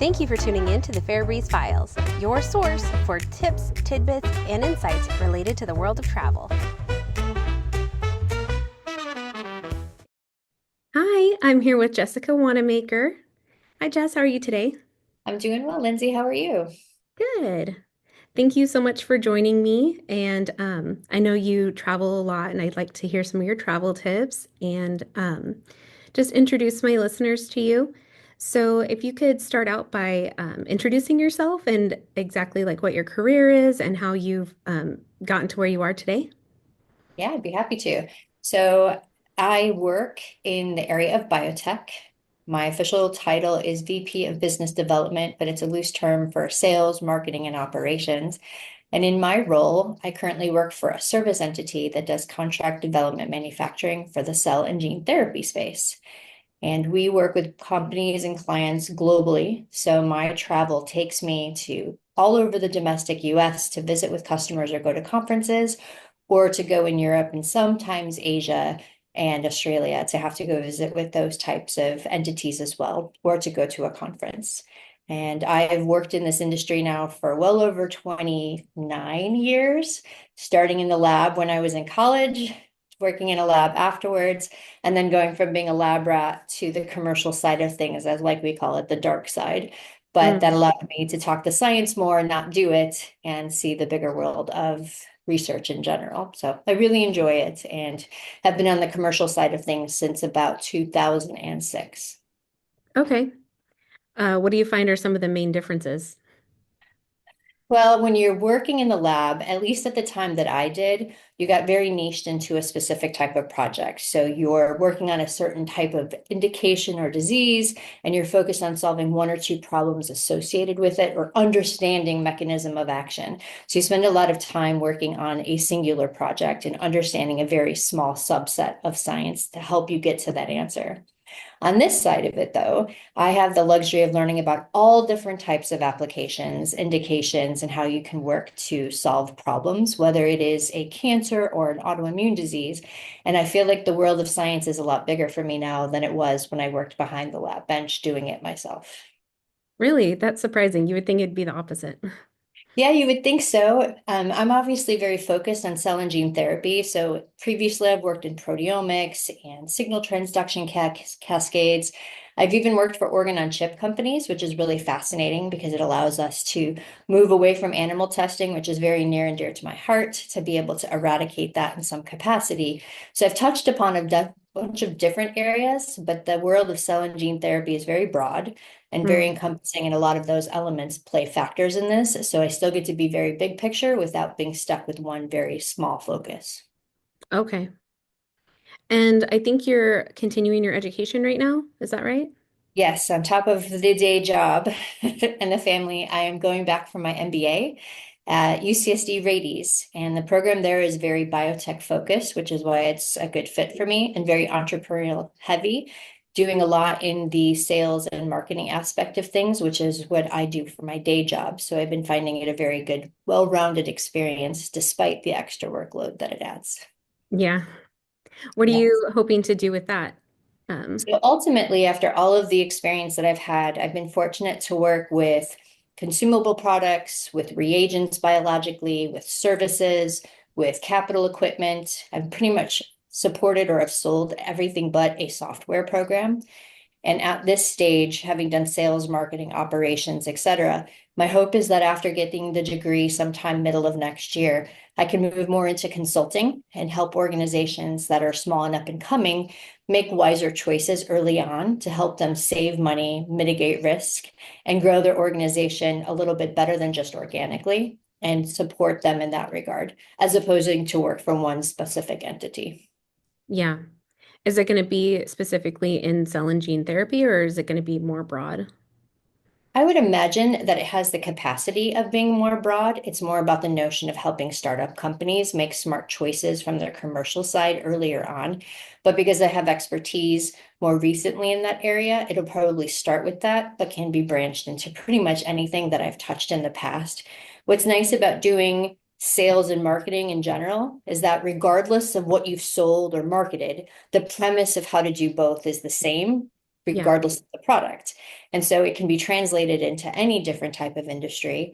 Thank you for tuning in to the FairBreeze Files, your source for tips, tidbits, and insights related to the world of travel. Hi, I'm here with Jessica Wanamaker. Hi, Jess. How are you today? I'm doing well, Lindsay. How are you? Good. Thank you so much for joining me. And I know you travel a lot, and I'd like to hear some of your travel tips and just introduce my listeners to you. So, if you could start out by introducing yourself and exactly like what your career is and how you've gotten to where you are today. Yeah, I'd be happy to. So, I work in the area of biotech. My official title is VP of Business Development, but it's a loose term for sales, marketing, and operations. And in my role, I currently work for a service entity that does contract development manufacturing for the cell and gene therapy space. And we work with companies and clients globally. So my travel takes me to all over the domestic US to visit with customers or go to conferences, or to go in Europe and sometimes Asia and Australia to have to go visit with those types of entities as well, or to go to a conference. And I've worked in this industry now for well over 29 years, starting in the lab when I was in college, working in a lab afterwards, and then going from being a lab rat to the commercial side of things, as like we call it, the dark side. But that Mm. allowed me to talk the science more, not do it, and see the bigger world of research in general. So I really enjoy it and have been on the commercial side of things since about 2006. Okay. What do you find are some of the main differences? Well, when you're working in the lab, at least at the time that I did, you got very niched into a specific type of project. So you're working on a certain type of indication or disease, and you're focused on solving one or two problems associated with it or understanding mechanism of action. So you spend a lot of time working on a singular project and understanding a very small subset of science to help you get to that answer. On this side of it, though, I have the luxury of learning about all different types of applications, indications, and how you can work to solve problems, whether it is a cancer or an autoimmune disease. And I feel like the world of science is a lot bigger for me now than it was when I worked behind the lab bench doing it myself. Really, that's surprising. You would think it'd be the opposite. Yeah, you would think so. I'm obviously very focused on cell and gene therapy. So previously, I've worked in proteomics and signal transduction cascades. I've even worked for organ on chip companies, which is really fascinating because it allows us to move away from animal testing, which is very near and dear to my heart, to be able to eradicate that in some capacity. So I've touched upon a bunch of different areas, but the world of cell and gene therapy is very broad and very Mm. encompassing, and a lot of those elements play factors in this. So I still get to be very big picture without being stuck with one very small focus. Okay. And I think you're continuing your education right now. Is that right? Yes, on top of the day job and the family, I am going back for my MBA at UCSD Radies. And the program there is very biotech focused, which is why it's a good fit for me and very entrepreneurial heavy, doing a lot in the sales and marketing aspect of things, which is what I do for my day job. So I've been finding it a very good, well-rounded experience despite the extra workload that it adds. Yeah. What are Yeah. you hoping to do with that? Um, So ultimately, after all of the experience that I've had, I've been fortunate to work with consumable products, with reagents biologically, with services, with capital equipment. I've pretty much supported or have sold everything but a software program. And at this stage, having done sales, marketing, operations, et cetera, my hope is that after getting the degree sometime middle of next year, I can move more into consulting and help organizations that are small and up and coming make wiser choices early on to help them save money, mitigate risk, and grow their organization a little bit better than just organically and support them in that regard, as opposed to work from one specific entity. yeah. Is it going to be specifically in cell and gene therapy, or is it going to be more broad? I would imagine that it has the capacity of being more broad. It's more about the notion of helping startup companies make smart choices from their commercial side earlier on. But because I have expertise more recently in that area, it'll probably start with that, but can be branched into pretty much anything that I've touched in the past. What's nice about doing sales and marketing in general is that regardless of what you've sold or marketed, the premise of how to do both is the same, Yeah. regardless of the product. And so it can be translated into any different type of industry.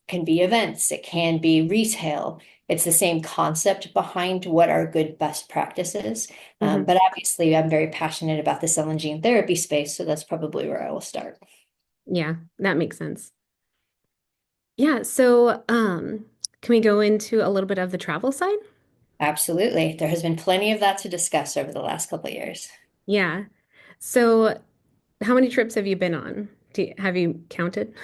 It can be events, it can be retail. It's the same concept behind what are good best practices. Hmm. But obviously, I'm very passionate about the cell and gene therapy space, so that's probably where I will start. Yeah, that makes sense. Yeah, so can we go into a little bit of the travel side? Absolutely. There has been plenty of that to discuss over the last couple of years. Yeah. So how many trips have you been on? Have you counted?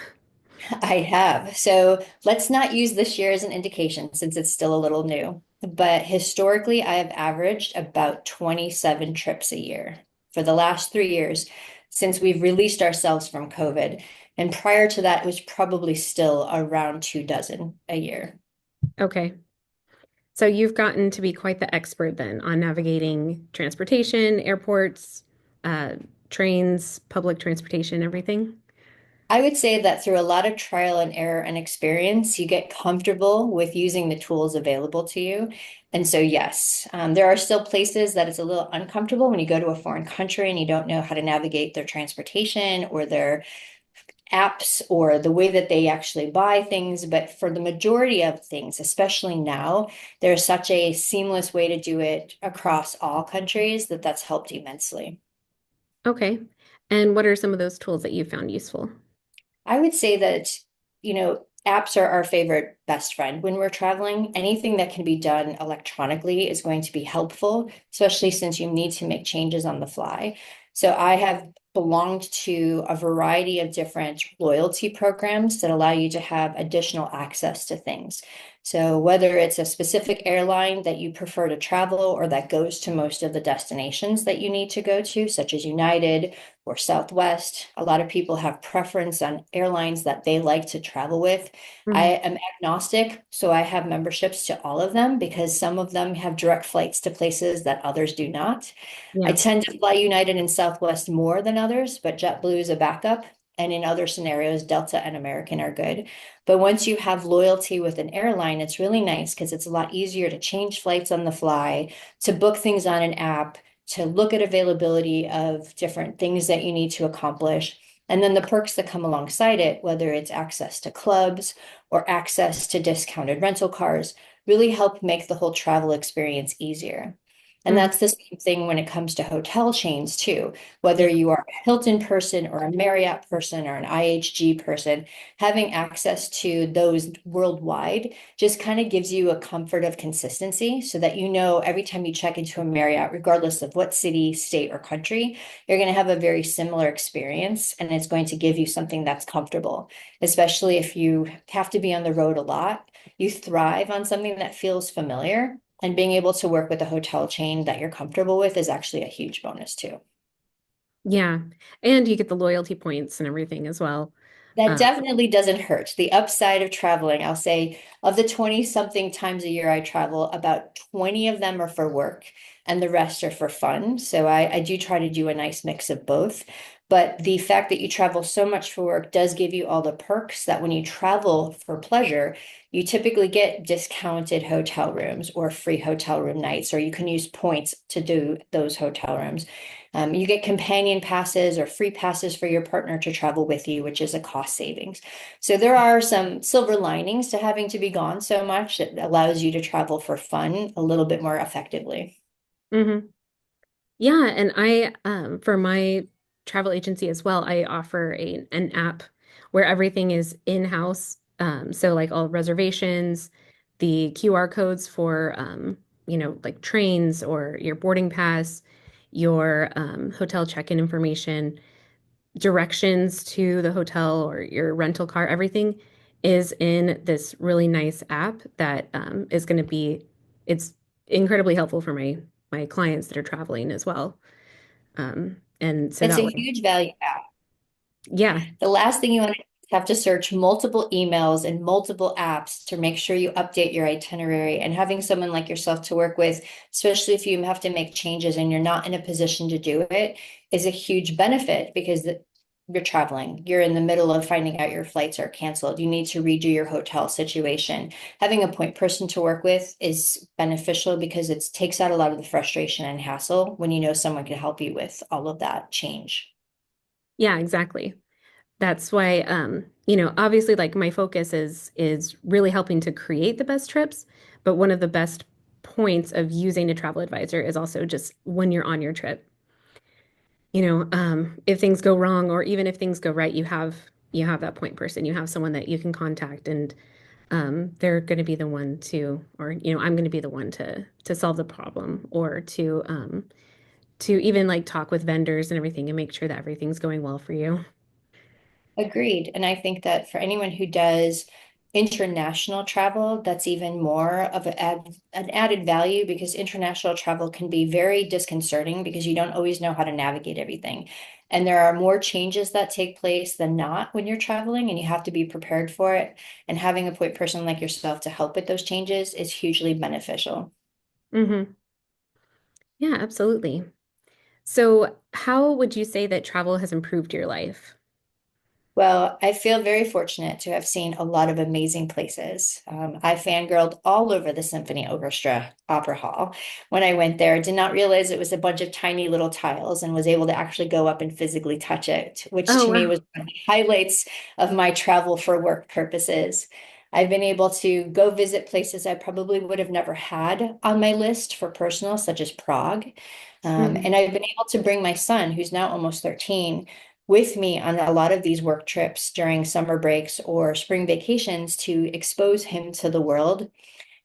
I have. So let's not use this year as an indication since it's still a little new. But historically, I have averaged about 27 trips a year for the last 3 years since we've released ourselves from COVID. And prior to that, it was probably still around 2 dozen a year. Okay. So you've gotten to be quite the expert then on navigating transportation, airports, uh, trains, public transportation, everything. I would say that through a lot of trial and error and experience, you get comfortable with using the tools available to you. And so, yes, there are still places that it's a little uncomfortable when you go to a foreign country and you don't know how to navigate their transportation or their apps or the way that they actually buy things. But for the majority of things, especially now, there's such a seamless way to do it across all countries that that's helped immensely. Okay. And what are some of those tools that you found useful? I would say that, apps are our favorite best friend when we're traveling. Anything that can be done electronically is going to be helpful, especially since you need to make changes on the fly. So I have belonged to a variety of different loyalty programs that allow you to have additional access to things. So whether it's a specific airline that you prefer to travel or that goes to most of the destinations that you need to go to, such as United or Southwest. A lot of people have preference on airlines that they like to travel with. I Mhm. am agnostic, so I have memberships to all of them because some of them have direct flights to places that others do not. I Yeah. tend to fly United and Southwest more than others, but JetBlue is a backup. And in other scenarios, Delta and American are good. But once you have loyalty with an airline, it's really nice because it's a lot easier to change flights on the fly, to book things on an app, to look at availability of different things that you need to accomplish. And then the perks that come alongside it, whether it's access to clubs or access to discounted rental cars, really help make the whole travel experience easier. And Mhm. that's the same thing when it comes to hotel chains too. Whether Yeah. you are a Hilton person or a Marriott person or an IHG person, having access to those worldwide just kind of gives you a comfort of consistency so that you know every time you check into a Marriott, regardless of what city, state, or country, you're going to have a very similar experience and it's going to give you something that's comfortable, especially if you have to be on the road a lot. You thrive on something that feels familiar. And being able to work with a hotel chain that you're comfortable with is actually a huge bonus too. Yeah. And you get the loyalty points and everything as well. That Uh, definitely doesn't hurt. The upside of traveling, I'll say, of the 20 something times a year I travel, about 20 of them are for work and the rest are for fun. So I do try to do a nice mix of both. But the fact that you travel so much for work does give you all the perks that when you travel for pleasure, you typically get discounted hotel rooms or free hotel room nights, or you can use points to do those hotel rooms. You get companion passes or free passes for your partner to travel with you, which is a cost savings. So there are some silver linings to having to be gone so much. It allows you to travel for fun a little bit more effectively. mhm. Yeah, and I for my travel agency as well, I offer an app where everything is in-house. So like all reservations, the QR codes for like trains or your boarding pass, your hotel check-in information, directions to the hotel or your rental car, everything is in this really nice app that is going to be it's incredibly helpful for my clients that are traveling as well. And so It's that a way, huge value add. yeah. The last thing you want to have to search multiple emails and multiple apps to make sure you update your itinerary, and having someone like yourself to work with, especially if you have to make changes and you're not in a position to do it, is a huge benefit because you're traveling. You're in the middle of finding out your flights are canceled. You need to redo your hotel situation. Having a point person to work with is beneficial because it takes out a lot of the frustration and hassle when you know someone can help you with all of that change. Yeah, exactly. That's why, obviously like my focus is really helping to create the best trips, but one of the best points of using a travel advisor is also just when you're on your trip. If things go wrong or even if things go right, you have that point person. You have someone that you can contact and they're going to be the one to, or I'm going to be the one to solve the problem or to even like talk with vendors and everything and make sure that everything's going well for you. Agreed. And I think that for anyone who does international travel, that's even more of an added value because international travel can be very disconcerting because you don't always know how to navigate everything. And there are more changes that take place than not when you're traveling, and you have to be prepared for it. And having a point person like yourself to help with those changes is hugely beneficial. Hmm. Yeah, absolutely. So, how would you say that travel has improved your life? Well, I feel very fortunate to have seen a lot of amazing places. I fangirled all over the Symphony Orchestra Opera Hall when I went there. Did not realize it was a bunch of tiny little tiles and was able to actually go up and physically touch it, which Oh, to me wow. was one of the highlights of my travel for work purposes. I've been able to go visit places I probably would have never had on my list for personal, such as Prague. Hmm. And I've been able to bring my son, who's now almost 13, with me on a lot of these work trips during summer breaks or spring vacations to expose him to the world.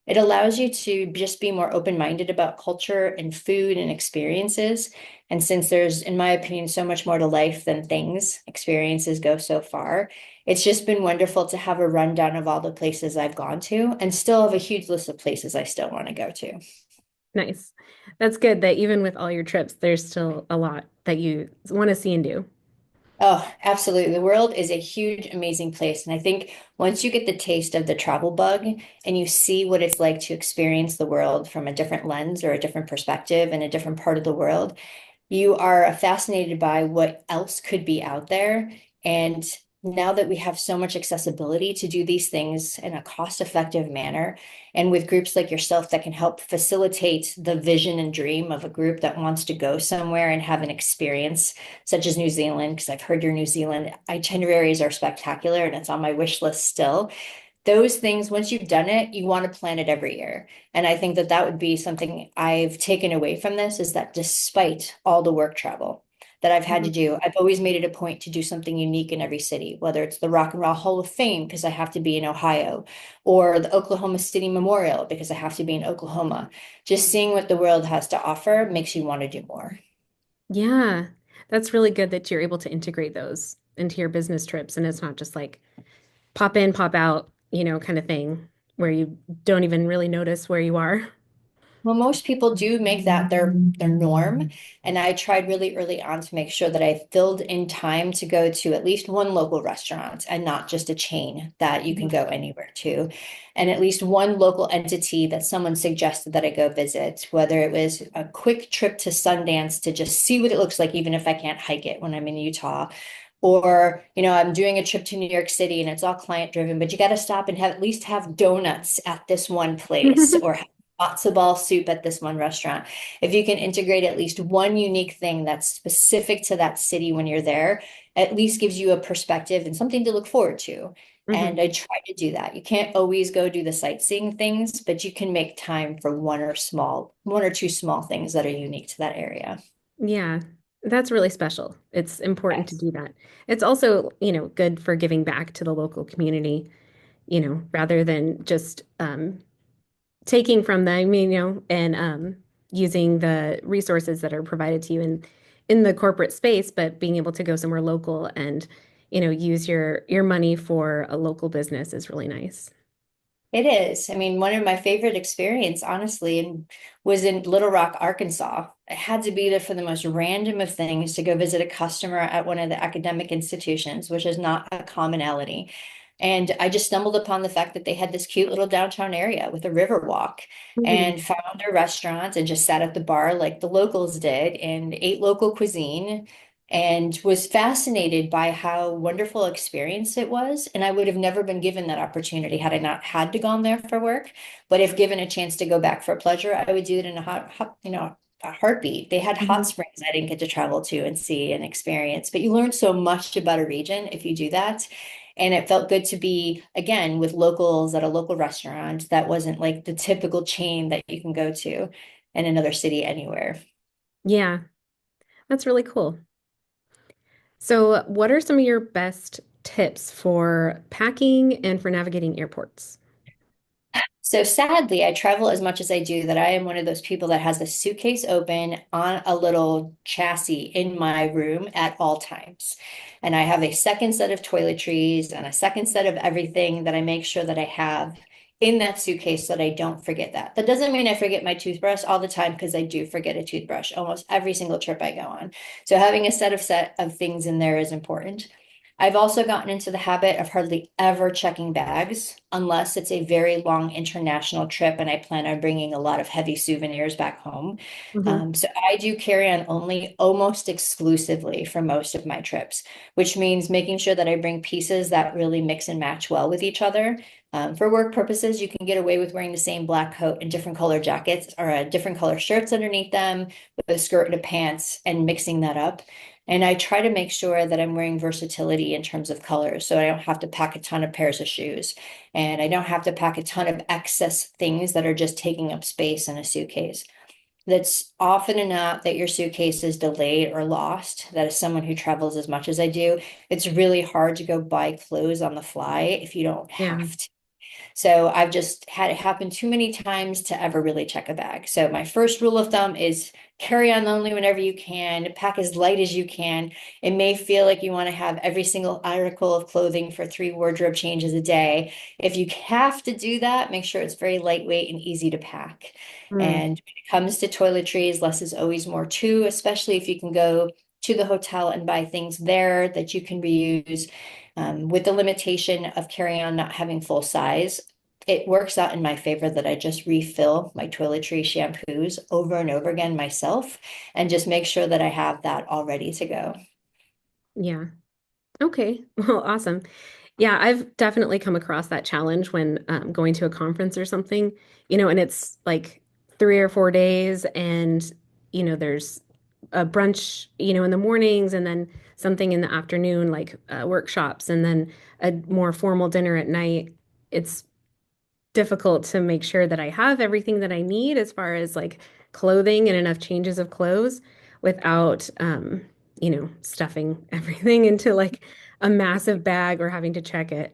It allows you to just be more open-minded about culture and food and experiences. And since there's, in my opinion, so much more to life than things, experiences go so far. It's just been wonderful to have a rundown of all the places I've gone to and still have a huge list of places I still want to go to. Nice. That's good that even with all your trips, there's still a lot that you want to see and do. Oh, absolutely. The world is a huge, amazing place. And I think once you get the taste of the travel bug and you see what it's like to experience the world from a different lens or a different perspective in a different part of the world, you are fascinated by what else could be out there. And now that we have so much accessibility to do these things in a cost-effective manner, and with groups like yourself that can help facilitate the vision and dream of a group that wants to go somewhere and have an experience, such as New Zealand, because I've heard your New Zealand itineraries are spectacular and it's on my wish list still. Those things, once you've done it, you want to plan it every year. And I think that that would be something I've taken away from this is that despite all the work travel that I've had to Mhm. do, I've always made it a point to do something unique in every city, whether it's the Rock and Roll Hall of Fame because I have to be in Ohio, or the Oklahoma City Memorial because I have to be in Oklahoma. Just seeing what the world has to offer makes you want to do more. Yeah, that's really good that you're able to integrate those into your business trips and it's not just like pop in, pop out, kind of thing where you don't even really notice where you are. Well, most people do make that their norm. And I tried really early on to make sure that I filled in time to go to at least one local restaurant and not just a chain that you can Mhm. go anywhere to. And at least one local entity that someone suggested that I go visit, whether it was a quick trip to Sundance to just see what it looks like, even if I can't hike it when I'm in Utah. Or, I'm doing a trip to New York City and it's all client driven, but you got to stop and have at least have donuts at this one place or matzo ball soup at this one restaurant. If you can integrate at least one unique thing that's specific to that city when you're there, at least gives you a perspective and something to look forward to. And Hmm. I try to do that. You can't always go do the sightseeing things, but you can make time for one or two small things that are unique to that area. Yeah, that's really special. It's important to Yes. do that. It's also, good for giving back to the local community, rather than just taking from them, and using the resources that are provided to you in the corporate space, but being able to go somewhere local and, use your money for a local business is really nice. It is. I mean, one of my favorite experience, honestly, and was in Little Rock, Arkansas. I had to be there for the most random of things to go visit a customer at one of the academic institutions, which is not a commonality. And I just stumbled upon the fact that they had this cute little downtown area with a river walk Mhm. and found a restaurant and just sat at the bar like the locals did and ate local cuisine and was fascinated by how wonderful experience it was. And I would have never been given that opportunity had I not had to gone there for work. But if given a chance to go back for pleasure, I would do it in a a heartbeat. They had hot Mhm. springs I didn't get to travel to and see and experience. But you learn so much about a region if you do that. And it felt good to be, again, with locals at a local restaurant that wasn't like the typical chain that you can go to in another city anywhere. Yeah, that's really cool. So, what are some of your best tips for packing and for navigating airports? So sadly, I travel as much as I do that I am one of those people that has a suitcase open on a little chassis in my room at all times. And I have a second set of toiletries and a second set of everything that I make sure that I have in that suitcase so that I don't forget that. That doesn't mean I forget my toothbrush all the time because I do forget a toothbrush almost every single trip I go on. So having a set of things in there is important. I've also gotten into the habit of hardly ever checking bags unless it's a very long international trip and I plan on bringing a lot of heavy souvenirs back home. Hmm. So I do carry on only almost exclusively for most of my trips, which means making sure that I bring pieces that really mix and match well with each other. For work purposes, you can get away with wearing the same black coat and different color jackets or different color shirts underneath them with a skirt and a pants and mixing that up. And I try to make sure that I'm wearing versatility in terms of colors. So I don't have to pack a ton of pairs of shoes and I don't have to pack a ton of excess things that are just taking up space in a suitcase. That's often enough that your suitcase is delayed or lost. That is someone who travels as much as I do. It's really hard to go buy clothes on the fly if you don't Yeah. have to. So I've just had it happen too many times to ever really check a bag. So my first rule of thumb is carry on only whenever you can, pack as light as you can. It may feel like you want to have every single article of clothing for 3 wardrobe changes a day. If you have to do that, make sure it's very lightweight and easy to pack. Mm. And when it comes to toiletries, less is always more too, especially if you can go to the hotel and buy things there that you can reuse. With the limitation of carry on not having full size, it works out in my favor that I just refill my toiletry shampoos over and over again myself and just make sure that I have that all ready to go. Yeah. Okay. Well, awesome. Yeah, I've definitely come across that challenge when going to a conference or something, and it's like 3 or 4 days, and there's a brunch, in the mornings, and then something in the afternoon, like workshops, and then a more formal dinner at night. It's difficult to make sure that I have everything that I need as far as like clothing and enough changes of clothes without, stuffing everything into like a massive bag or having to check it.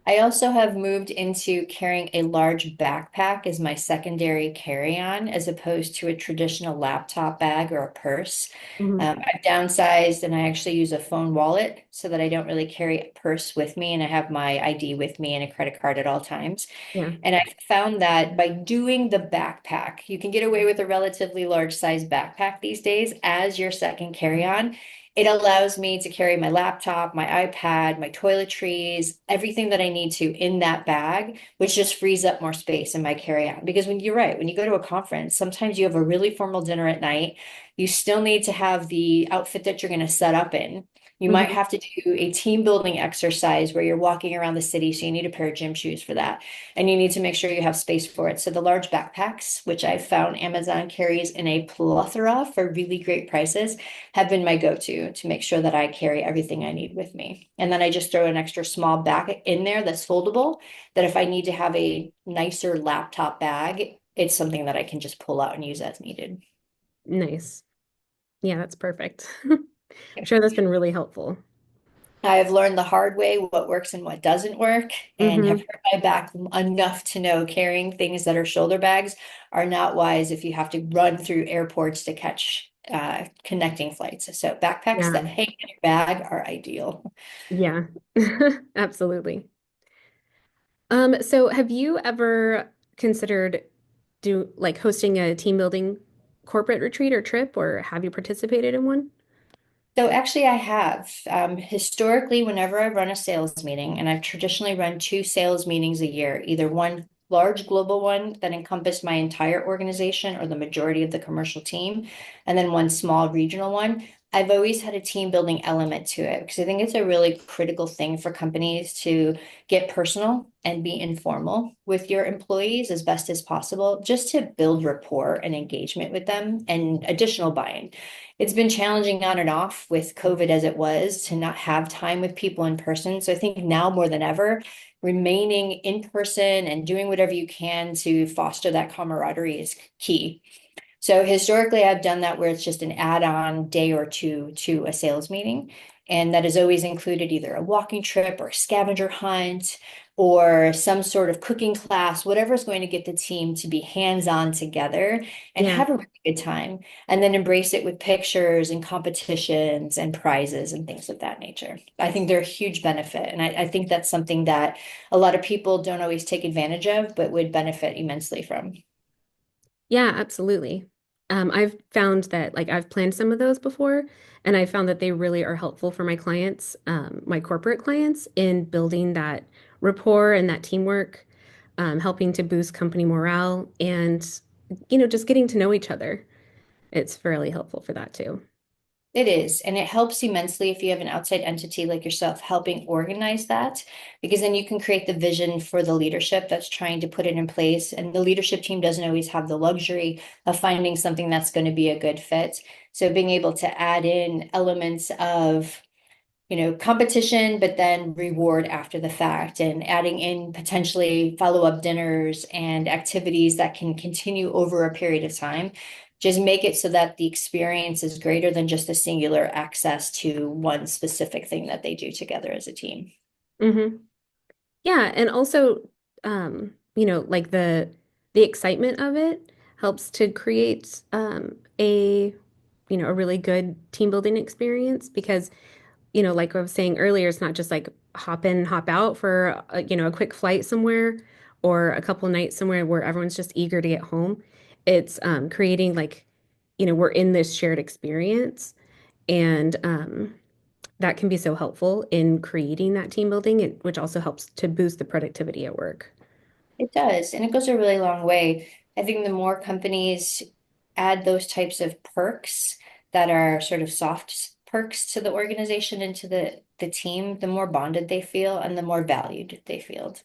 I also have moved into carrying a large backpack as my secondary carry-on as opposed to a traditional laptop bag or a purse. Hmm. I've downsized and I actually use a phone wallet so that I don't really carry a purse with me and I have my ID with me and a credit card at all times. Yeah. And I found that by doing the backpack, you can get away with a relatively large size backpack these days as your second carry-on. It allows me to carry my laptop, my iPad, my toiletries, everything that I need to in that bag, which just frees up more space in my carry-on. Because when you're right, when you go to a conference, sometimes you have a really formal dinner at night. You still need to have the outfit that you're going to set up in. You might Hmm. have to do a team building exercise where you're walking around the city, so you need a pair of gym shoes for that. And you need to make sure you have space for it. So the large backpacks, which I've found Amazon carries in a plethora for really great prices, have been my go-to to make sure that I carry everything I need with me. And then I just throw an extra small bag in there that's foldable, that if I need to have a nicer laptop bag, it's something that I can just pull out and use as needed. Nice. Yeah, that's perfect. I'm sure that's been really helpful. I have learned the hard way what works and what doesn't work, and have Hmm. hurt my back enough to know carrying things that are shoulder bags are not wise if you have to run through airports to catch connecting flights. So backpacks that Yeah. hang in your bag are ideal. Yeah. Absolutely. So have you ever considered do like hosting a team building corporate retreat or trip, or have you participated in one? So actually, I have. Historically, whenever I run a sales meeting, and I've traditionally run 2 sales meetings a year, either one large global one that encompassed my entire organization or the majority of the commercial team, and then one small regional one. I've always had a team building element to it because I think it's a really critical thing for companies to get personal and be informal with your employees as best as possible, just to build rapport and engagement with them and additional buy-in. It's been challenging on and off with COVID as it was to not have time with people in person. So I think now more than ever, remaining in person and doing whatever you can to foster that camaraderie is key. So historically, I've done that where it's just an add-on day or two to a sales meeting. And that has always included either a walking trip or a scavenger hunt or some sort of cooking class, whatever is going to get the team to be hands-on together and Yeah. have a really good time. And then embrace it with pictures and competitions and prizes and things of that nature. I think they're a huge benefit. And I think that's something that a lot of people don't always take advantage of, but would benefit immensely from. Yeah, absolutely. I've found that like I've planned some of those before, and I found that they really are helpful for my clients, my corporate clients, in building that rapport and that teamwork, helping to boost company morale, and just getting to know each other. It's really helpful for that too. It is, and it helps immensely if you have an outside entity like yourself helping organize that, because then you can create the vision for the leadership that's trying to put it in place. And the leadership team doesn't always have the luxury of finding something that's going to be a good fit. So being able to add in elements of competition, but then reward after the fact, and adding in potentially follow-up dinners and activities that can continue over a period of time. Just make it so that the experience is greater than just a singular access to one specific thing that they do together as a team. Hmm. Yeah, and also, like the excitement of it helps to create a really good team building experience because like I was saying earlier, it's not just like hop in, hop out for a quick flight somewhere or a couple nights somewhere where everyone's just eager to get home. It's creating like, we're in this shared experience, and that can be so helpful in creating that team building, which also helps to boost the productivity at work. It does, and it goes a really long way. I think the more companies add those types of perks that are sort of soft perks to the organization and to the team, the more bonded they feel and the more valued they feel.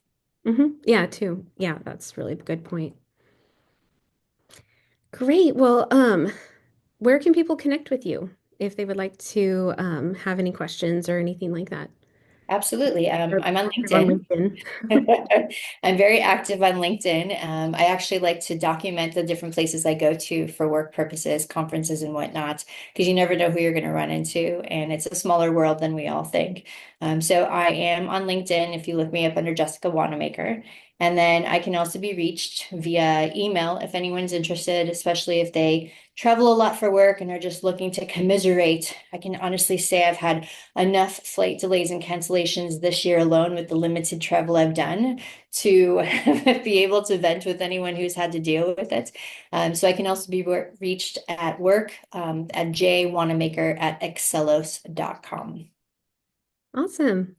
Yeah, too. Yeah, that's really a good point. Great. Well, where can people connect with you if they would like to have any questions or anything like that? Absolutely. Or I'm on active on LinkedIn. LinkedIn. I'm very active on LinkedIn. I actually like to document the different places I go to for work purposes, conferences and whatnot, because you never know who you're going to run into, and it's a smaller world than we all think. So I am on LinkedIn if you look me up under Jessica Wanamaker. And then I can also be reached via email if anyone's interested, especially if they travel a lot for work and are just looking to commiserate. I can honestly say I've had enough flight delays and cancellations this year alone with the limited travel I've done to be able to vent with anyone who's had to deal with it. So I can also be reached at work at jwanamaker at excellos.com. Awesome.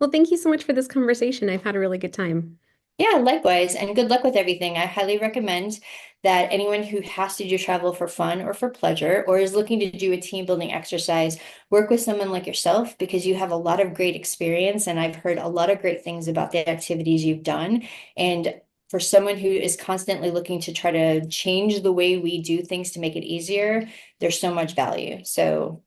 Well, thank you so much for this conversation. I've had a really good time. Yeah, likewise, and good luck with everything. I highly recommend that anyone who has to do travel for fun or for pleasure or is looking to do a team building exercise, work with someone like yourself because you have a lot of great experience and I've heard a lot of great things about the activities you've done. And for someone who is constantly looking to try to change the way we do things to make it easier, there's so much value. So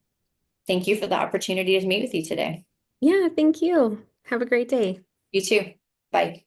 thank you for the opportunity to meet with you today. Yeah, thank you. Have a great day. You too. Bye.